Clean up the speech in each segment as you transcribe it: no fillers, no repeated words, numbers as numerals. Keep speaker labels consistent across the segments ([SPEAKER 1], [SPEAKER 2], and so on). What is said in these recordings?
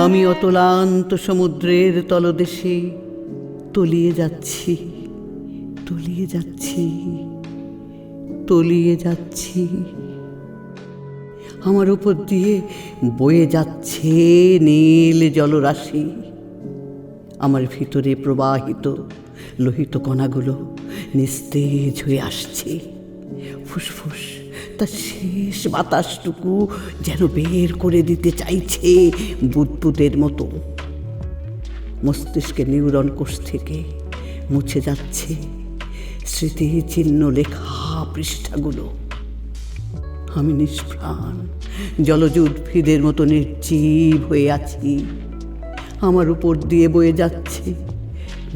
[SPEAKER 1] আমি অতলান্ত সমুদ্রের তলদেশে তলিয়ে যাচ্ছি, তলিয়ে যাচ্ছি, তলিয়ে যাচ্ছি। আমার উপর দিয়ে বয়ে যাচ্ছে নীল জলরাশি। আমার ভিতরে প্রবাহিত লোহিত কণাগুলো নিস্তেজ হয়ে আসছে। ফুসফুস তার শেষ বাতাসটুকু যেন বের করে দিতে চাইছে বুদবুদের মতো। মস্তিষ্কের নিউরন কোষ থেকে মুছে যাচ্ছে স্মৃতিচিহ্ন লেখা পৃষ্ঠাগুলো। আমি নিষ্প্রাণ জলজ উদ্ভিদের মতো নির্জীব হয়ে আছি। আমার উপর দিয়ে বয়ে যাচ্ছে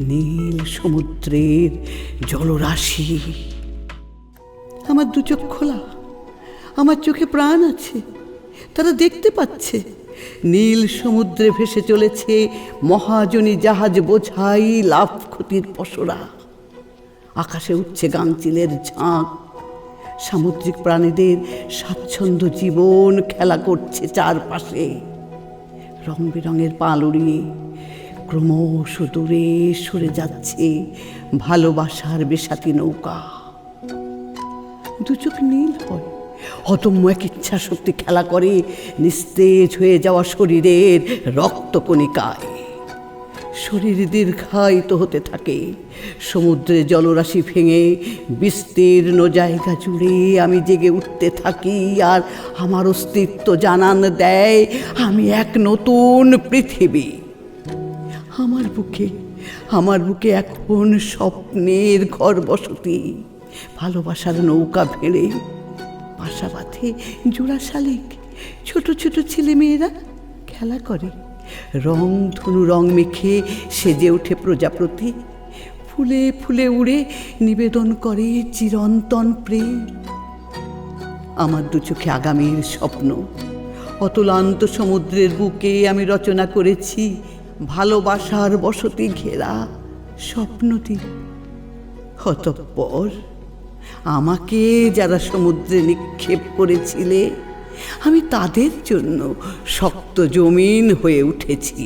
[SPEAKER 1] নীল সমুদ্রের জলরাশি। আমার দু চোখ খোলা, আমার চোখে প্রাণ আছে, তারা দেখতে পাচ্ছে নীল সমুদ্রে ভেসে চলেছে মহাজনী জাহাজ বোঝাই লাভ ক্ষতির পসরা। আকাশে উঠছে গাংচিলের ঝাঁক। সামুদ্রিক প্রাণীদের স্বাচ্ছন্দ্য জীবন খেলা করছে চারপাশে। রং বেরঙের পাল উড়িয়ে ক্রমশ দূরে সরে যাচ্ছে ভালোবাসার বেসাতি নৌকা। দু চোখ নীল হয়, অদম্য এক ইচ্ছা শক্তি খেলা করে নিস্তেজ হয়ে যাওয়া শরীরের রক্তকণিকায়। শরীর দীর্ঘায়িত হতে থাকে। সমুদ্রে জলরাশি ভেঙে বিস্তীর্ণ জায়গা জুড়ে আমি জেগে উঠতে থাকি, আর আমার অস্তিত্ব জানান দেয় আমি এক নতুন পৃথিবী। আমার বুকে এখন স্বপ্নের ঘর বসতি। ভালোবাসার নৌকা ভেড়ে বাসা বাঁধে জোড়া শালিক। ছোট ছোট ছেলেমেয়েরা খেলা করে, রং ধনু রং মেখে সেজে ওঠে প্রজাপতি। ফুলে ফুলে উড়ে নিবেদন করে চিরন্তন প্রেম। আমার দু চোখে আগামীর স্বপ্ন। অতলান্ত সমুদ্রের বুকে আমি রচনা করেছি ভালোবাসার বসতি ঘেরা স্বপ্নদ্বীপ। অতঃপর আমাকে যারা সমুদ্রে নিক্ষেপ করেছিলে, আমি তাদের জন্য শক্ত জমিন হয়ে উঠেছি।